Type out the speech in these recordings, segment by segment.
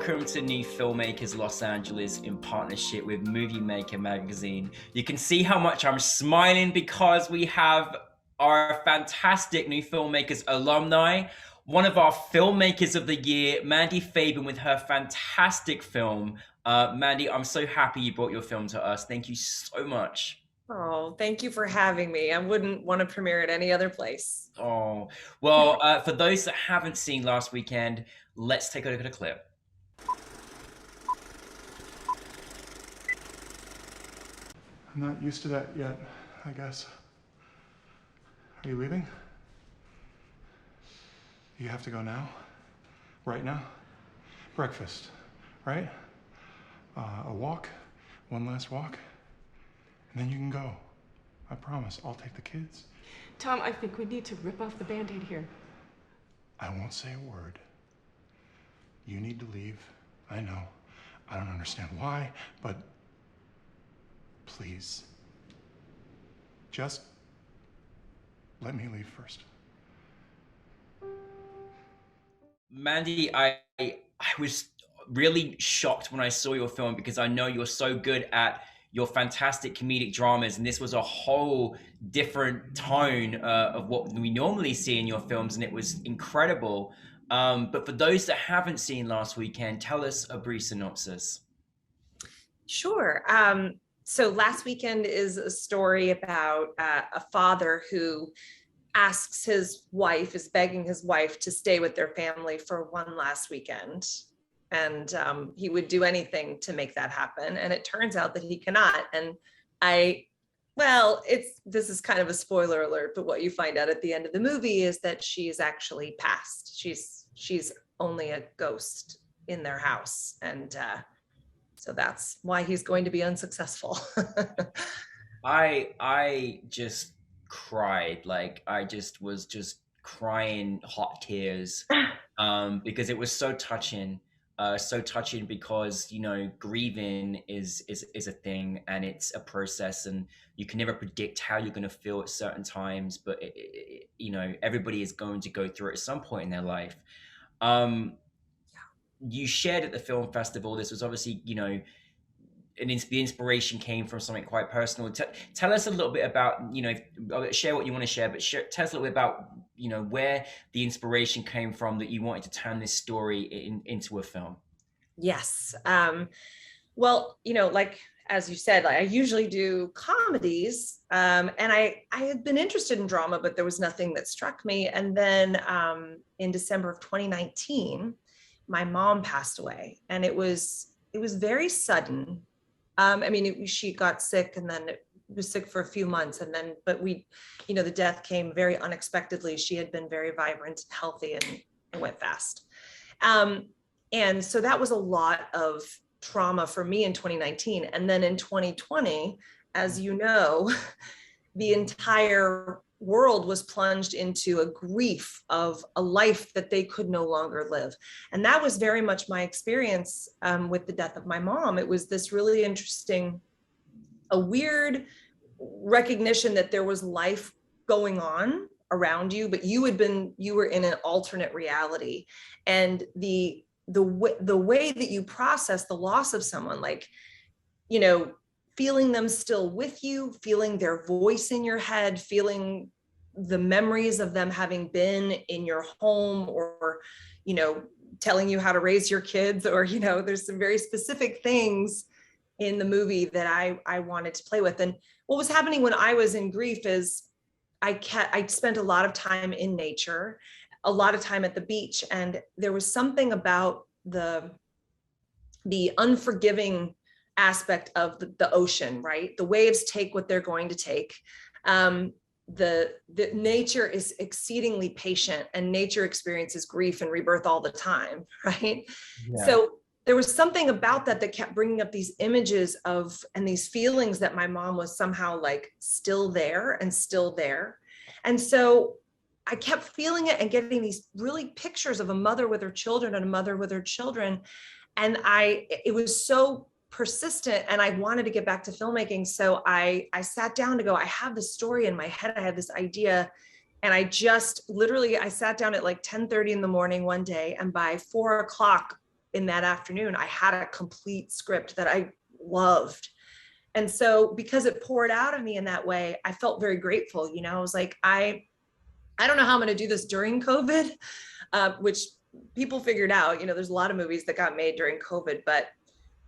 welcome to New Filmmakers Los Angeles in partnership with Movie Maker magazine. You can see how much I'm smiling because we have our fantastic New Filmmakers alumni, one of our filmmakers of the year, Mandy Fabian, with her fantastic film. Mandy, I'm so happy you brought your film to us. Thank you so much. Oh, thank you for having me. I wouldn't want to premiere it any other place. Oh, well, for those that haven't seen last weekend, let's take a look at a clip. I'm not used to that yet, I guess. Are you leaving? You have to go now? Right now? Breakfast, right? A walk? One last walk? And then you can go. I promise, I'll take the kids. Tom, I think we need to rip off the Band-Aid here. I won't say a word. You need to leave. I know. I don't understand why, but please, just let me leave first. Mandy, I was really shocked when I saw your film because I know you're so good at your fantastic comedic dramas, and this was a whole different tone of what we normally see in your films, and it was incredible. But for those that haven't seen last weekend, tell us a brief synopsis. Sure. So last weekend is a story about a father who asks his wife, is begging his wife to stay with their family for one last weekend. And he would do anything to make that happen. And it turns out that he cannot. And this is kind of a spoiler alert, but what you find out at the end of the movie is that she's actually passed. She's only a ghost in their house. And so that's why he's going to be unsuccessful. I just cried. Like I was just crying hot tears because it was so touching. So touching because, you know, grieving is a thing, and it's a process, and you can never predict how you're going to feel at certain times, but you know, everybody is going to go through it at some point in their life. You shared at the film festival, this was obviously, you know, the inspiration came from something quite personal. Tell us a little bit about, you know, share what you want to share, but tell us a little bit about, you know, where the inspiration came from that you wanted to turn this story into a film. Yes. Well, you know, like, as you said, I usually do comedies, and I had been interested in drama, but there was nothing that struck me. And then in December of 2019, my mom passed away, and it was very sudden. I mean, she got sick, and then it was sick for a few months, and then, but you know, the death came very unexpectedly. She had been very vibrant and healthy, and it went fast. And so that was a lot of trauma for me in 2019. And then in 2020, as you know, the entire world was plunged into a grief of a life that they could no longer live. And that was very much my experience with the death of my mom. It was this really interesting, a weird recognition that there was life going on around you, but you were in an alternate reality. And the way that you process the loss of someone, like, you know, feeling them still with you, feeling their voice in your head, feeling the memories of them having been in your home, or, you know, telling you how to raise your kids, or, you know, there's some very specific things in the movie that I wanted to play with. And what was happening when I was in grief is I spent a lot of time in nature, a lot of time at the beach, and there was something about the unforgiving aspect of the ocean, right? The waves take what they're going to take. The nature is exceedingly patient, and nature experiences grief and rebirth all the time, right? Yeah. So there was something about that kept bringing up these images of, and these feelings that my mom was somehow like still there and still there. And so I kept feeling it and getting these really pictures of a mother with her children and a mother with her children. And it was so persistent, and I wanted to get back to filmmaking. So I sat down to go, I have this story in my head, I had this idea. And I sat down at like 10:30 in the morning one day, and by 4 o'clock, in that afternoon, I had a complete script that I loved. And so because it poured out of me in that way, I felt very grateful. You know, I was like, I don't know how I'm going to do this during COVID, which people figured out. You know, there's a lot of movies that got made during COVID, but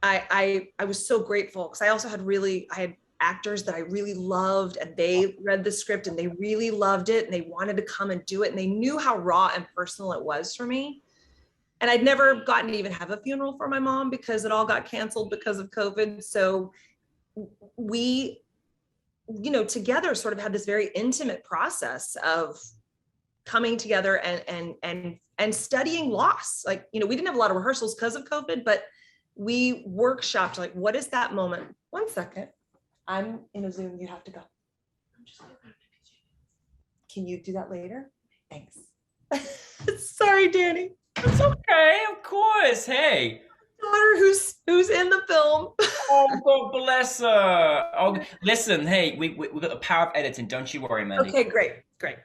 I was so grateful because I also I had actors that I really loved, and they read the script and they really loved it and they wanted to come and do it, and they knew how raw and personal it was for me. And I'd never gotten to even have a funeral for my mom because it all got canceled because of COVID. So we, you know, together sort of had this very intimate process of coming together and studying loss. Like, you know, we didn't have a lot of rehearsals because of COVID, but we workshopped, like, what is that moment? One second. I'm in a Zoom, you have to go. Can you do that later? Thanks. Sorry, Danny. It's okay, of course. Hey. Daughter who's in the film. Oh, God bless her. Oh, listen, hey, we got the power of editing. Don't you worry, Mandy. Okay, great.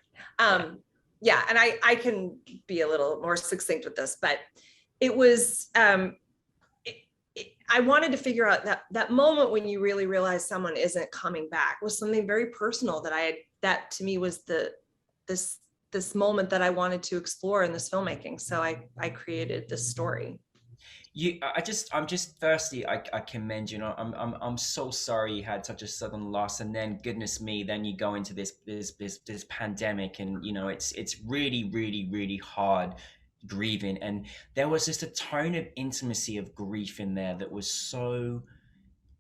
Yeah, and I can be a little more succinct with this, but it was, I wanted to figure out that moment when you really realize someone isn't coming back was something very personal that to me was this moment that I wanted to explore in this filmmaking. So I created this story. I'm just firstly, I commend you. I'm so sorry you had such a sudden loss, and then goodness me, then you go into this pandemic, and you know it's really really hard grieving, and there was just a tone of intimacy of grief in there that was so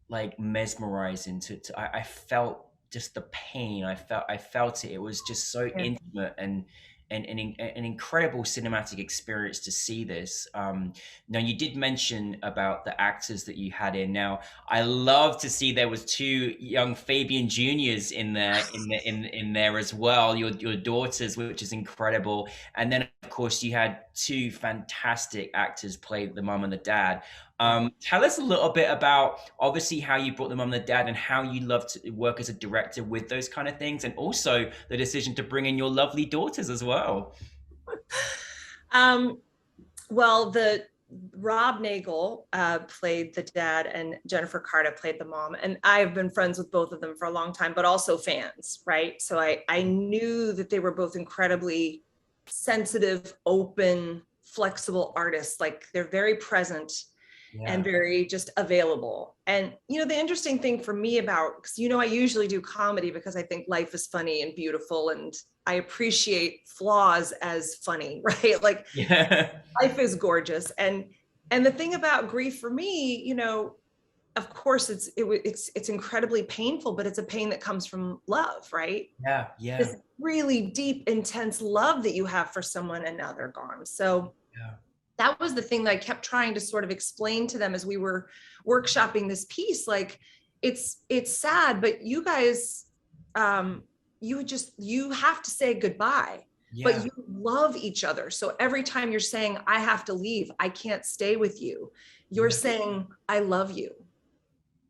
like mesmerizing. I felt just the pain. I felt it. It was just so intimate and an incredible cinematic experience to see this. Now you did mention about the actors that you had in. Now I love to see there was two young Fabian juniors in there in there as well. Your daughters, which is incredible. And then of course you had two fantastic actors play the mom and the dad. Tell us a little bit about obviously how you brought the mom and the dad and how you love to work as a director with those kind of things, and also the decision to bring in your lovely daughters as well. Well, Rob Nagel played the dad and Jennifer Carter played the mom. And I've been friends with both of them for a long time, but also fans, right? So I knew that they were both incredibly sensitive, open, flexible artists. Like they're very present. Yeah. And very just available. And, you know, the interesting thing for me because, you know, I usually do comedy because I think life is funny and beautiful and I appreciate flaws as funny, right? Like life is gorgeous. And the thing about grief for me, you know, of course it's incredibly painful, but it's a pain that comes from love, right? Yeah. This really deep, intense love that you have for someone and now they're gone. So yeah. That was the thing that I kept trying to sort of explain to them as we were workshopping this piece. Like, it's sad, but you guys, you have to say goodbye, but you love each other. So every time you're saying, I have to leave, I can't stay with you, you're saying, I love you,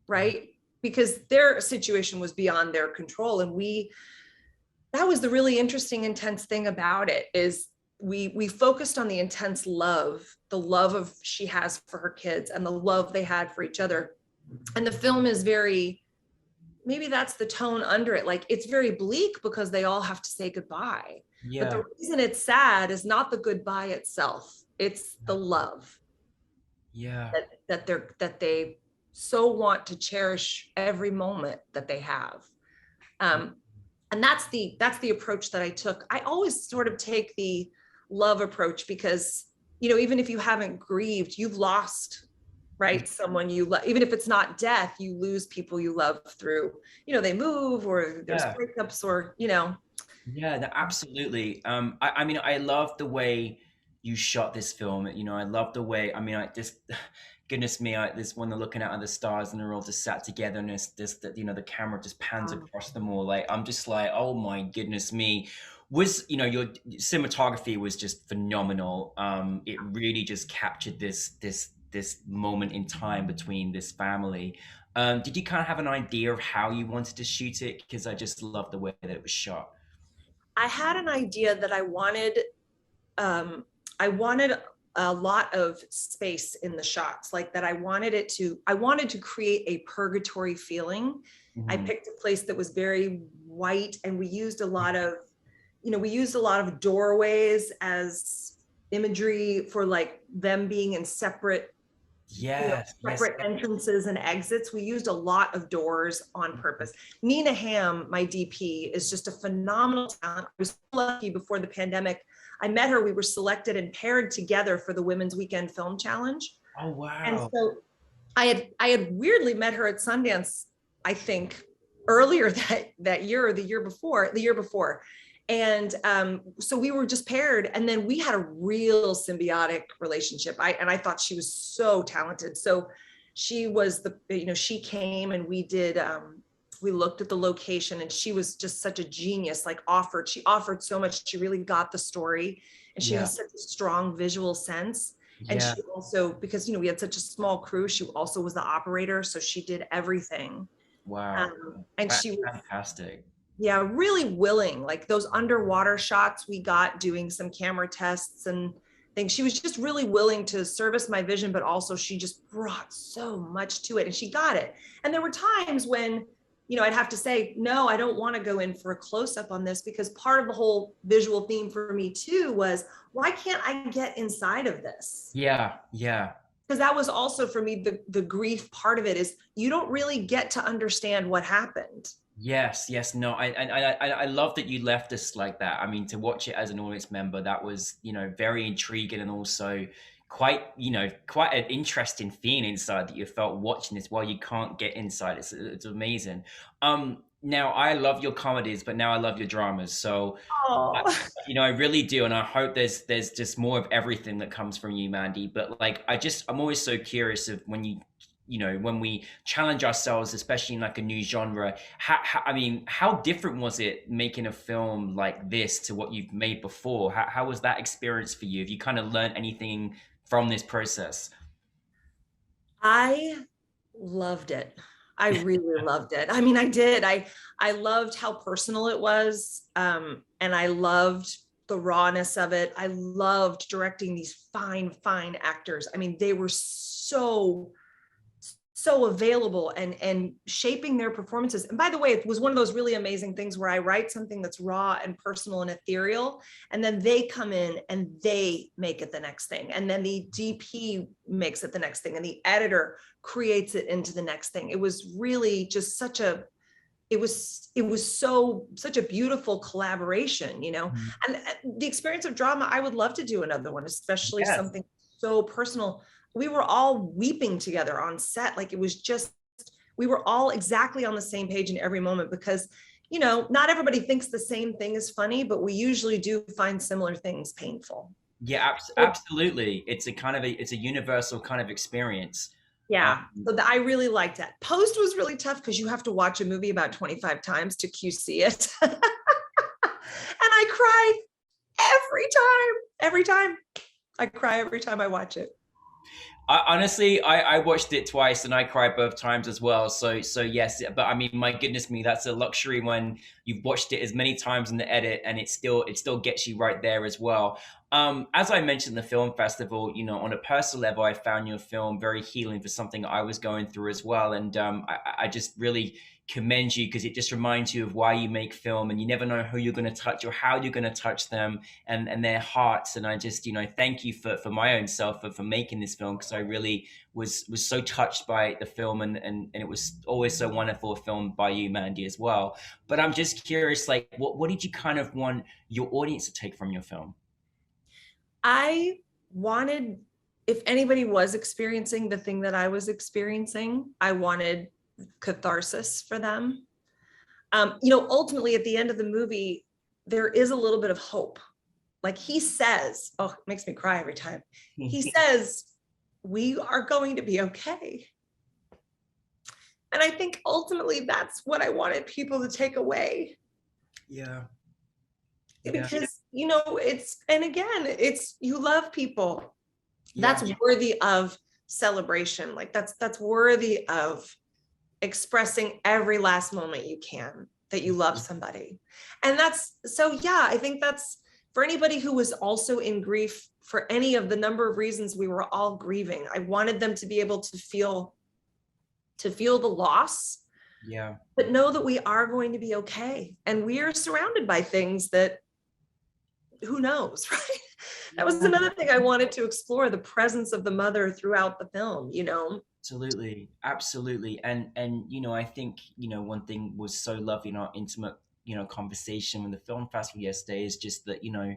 right? Because their situation was beyond their control. And that was the really interesting, intense thing about it is we focused on the intense love, the love she has for her kids and the love they had for each other. And the film is maybe that's the tone under it. Like it's very bleak because they all have to say goodbye. Yeah. But the reason it's sad is not the goodbye itself. It's the love. Yeah. That they so want to cherish every moment that they have. And that's the approach that I took. I always sort of take the love approach because, you know, even if you haven't grieved, you've lost, right? Someone you love, even if it's not death, you lose people you love through, you know, they move or there's breakups or, you know. Yeah, absolutely. I mean, I love the way you shot this film. You know, I love the way, I mean, goodness me, this when they're looking out at the stars and they're all just sat together and you know, the camera just pans across them all. Like, I'm just like, oh my goodness me. You know, your cinematography was just phenomenal. It really just captured this moment in time between this family. Did you kind of have an idea of how you wanted to shoot it? Because I just love the way that it was shot. I had an idea that I wanted a lot of space in the shots, like that I wanted to create a purgatory feeling. I picked a place that was very white, and we used a lot of, doorways as imagery for like them being in separate, separate entrances and exits. We used a lot of doors on purpose. Nina Ham, my DP, is just a phenomenal talent. I was so lucky before the pandemic. I met her. We were selected and paired together for the Women's Weekend Film Challenge. Oh, wow. And so I had weirdly met her at Sundance, I think, earlier that year or the year before. And so we were just paired, and then we had a real symbiotic relationship. I thought she was so talented. So she was she came and we did, we looked at the location, and she was just such a genius, she offered so much. She really got the story, and she has such a strong visual sense. And she also, because, we had such a small crew, she also was the operator. So she did everything. Wow. And she was fantastic. Yeah, really willing. Like those underwater shots we got doing some camera tests and things. She was just really willing to service my vision, but also she just brought so much to it, and she got it. And there were times when, I'd have to say, no, I don't want to go in for a close-up on this, because part of the whole visual theme for me too was, why can't I get inside of this? Yeah. Because that was also for me, the grief part of it is you don't really get to understand what happened. Yes. No, I love that you left us like that. I mean, to watch it as an audience member, that was, very intriguing, and also quite an interesting feeling inside that you felt watching this while you can't get inside. It's amazing. Now I love your comedies, but now I love your dramas. So, I really do. And I hope there's just more of everything that comes from you, Mandy. But like, I'm always so curious of when we challenge ourselves, especially in like a new genre, how different was it making a film like this to what you've made before? How was that experience for you? Have you kind of learned anything from this process? I loved it. I really loved it. I mean, I did. I loved how personal it was. And I loved the rawness of it. I loved directing these fine actors. I mean, they were so available and shaping their performances. And by the way, it was one of those really amazing things where I write something that's raw and personal and ethereal, and then they come in and they make it the next thing. And then the DP makes it the next thing, and the editor creates it into the next thing. It was really just such a beautiful collaboration, and the experience of drama, I would love to do another one, especially something so personal. We were all weeping together on set. Like, it was just, we were all exactly on the same page in every moment, because, not everybody thinks the same thing is funny, but we usually do find similar things painful. Yeah, absolutely. It's a universal kind of experience. Yeah, so I really liked that. Post was really tough because you have to watch a movie about 25 times to QC it. And I cry every time. I cry every time I watch it. Honestly, I watched it twice and I cried both times as well. So yes, but I mean, my goodness me, that's a luxury when you've watched it as many times in the edit, and it still gets you right there as well. As I mentioned, the film festival, on a personal level, I found your film very healing for something I was going through as well. And I just really commend you, because it just reminds you of why you make film, and you never know who you're going to touch or how you're going to touch them and their hearts. And I just, thank you for my own self for making this film, because I really was so touched by the film, and it was always so wonderful, a film by you, Mandy, as well. But I'm just curious, like, what did you kind of want your audience to take from your film? I wanted, if anybody was experiencing the thing that I was experiencing, I wanted catharsis for them. Ultimately at the end of the movie, there is a little bit of hope. Like he says, it makes me cry every time. He says, we are going to be okay. And I think ultimately that's what I wanted people to take away. Yeah. Because, it's, you love people. That's worthy of celebration. Like that's worthy of expressing every last moment you can that you love somebody. And I think that's for anybody who was also in grief for any of the number of reasons we were all grieving. I wanted them to be able to feel the loss, Yeah. but know that we are going to be okay. And we are surrounded by things that, who knows, right? That was another thing I wanted to explore, the presence of the mother throughout the film, you know? Absolutely, absolutely. And you know, I think, you know, one thing was so lovely in our intimate, you know, conversation with the film festival yesterday is just that, you know,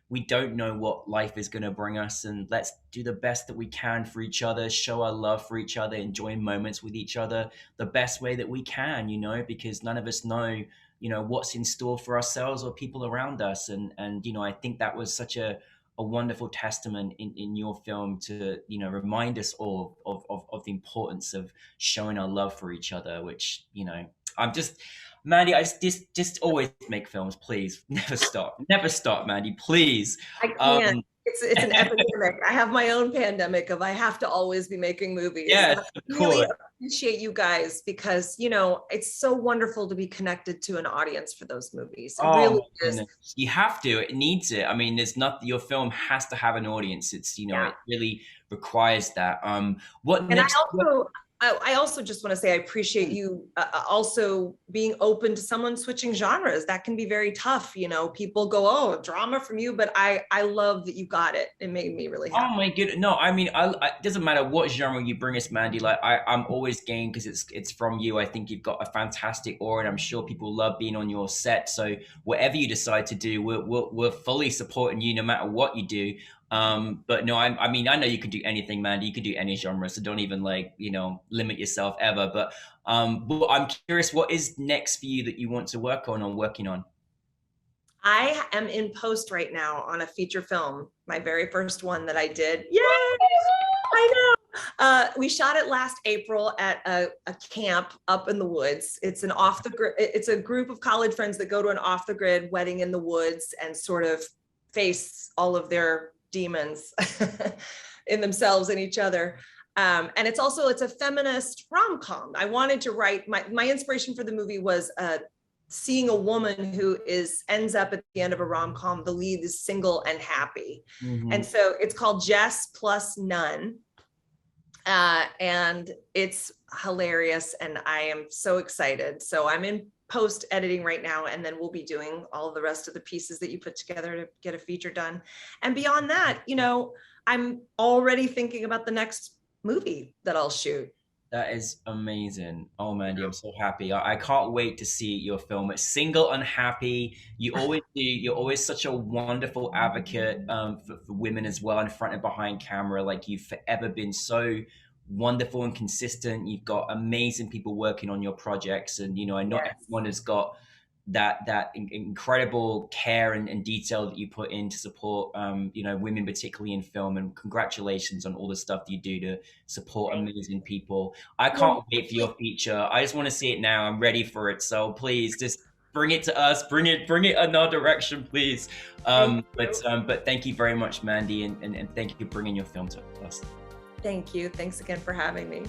we don't know what life is going to bring us, and let's do the best that we can for each other, show our love for each other, enjoy moments with each other the best way that we can, you know, because none of us know, you know, what's in store for ourselves or people around us. And you know, I think that was such a wonderful testament in your film to, you know, remind us all of the importance of showing our love for each other, which, you know, I'm just, Mandy, I just always make films, please. Never stop, Mandy, please. I can't. It's an epidemic. I have my own pandemic of I have to always be making movies. Yes, I of really course. appreciate you guys because, you know, it's so wonderful to be connected to an audience for those movies. It Oh really my is. goodness. You have to. It needs it. I mean, there's not, your film has to have an audience. It's, you know, Yeah. it really requires that. What And next? I also just want to say I appreciate you also being open to someone switching genres. That can be very tough. You know, people go, "Oh, drama from you," but I love that you got it. It made me really happy. Oh my goodness. No, I mean, it doesn't matter what genre you bring us, Mandy. Like, I'm always game because it's from you. I think you've got a fantastic aura, and I'm sure people love being on your set. So whatever you decide to do, we're fully supporting you no matter what you do. But no, I mean, I know you can do anything, Mandy. You can do any genre, so don't even, like, you know, limit yourself ever. But I'm curious, what is next for you that you want to work on or working on? I am in post right now on a feature film, my very first one that I did. Yay! I know. We shot it last April at a camp up in the woods. It's it's a group of college friends that go to an off the grid wedding in the woods and sort of face all of their demons in themselves and each other. And it's a feminist rom-com. I wanted to write, my inspiration for the movie was seeing a woman who ends up at the end of a rom-com, the lead is single and happy. Mm-hmm. And so it's called Jess Plus None. And it's hilarious and I am so excited. So I'm in post editing right now, and then we'll be doing all of the rest of the pieces that you put together to get a feature done. And beyond that, you know, I'm already thinking about the next movie that I'll shoot. That is amazing. Oh, Mandy, I'm so happy. I can't wait to see your film. It's Single and Happy. You always do. You're always such a wonderful advocate for women as well, in front and behind camera. Like, you've forever been so wonderful and consistent. You've got amazing people working on your projects, and, you know, I know everyone has got that incredible care and detail that you put in to support you know, women, particularly in film. And congratulations on all the stuff that you do to support amazing people. I can't wait for your feature. I just want to see it now. I'm ready for it. So please just bring it to us, bring it in our direction, please. But thank you very much, Mandy, and thank you for bringing your film to us. Thank you. Thanks again for having me.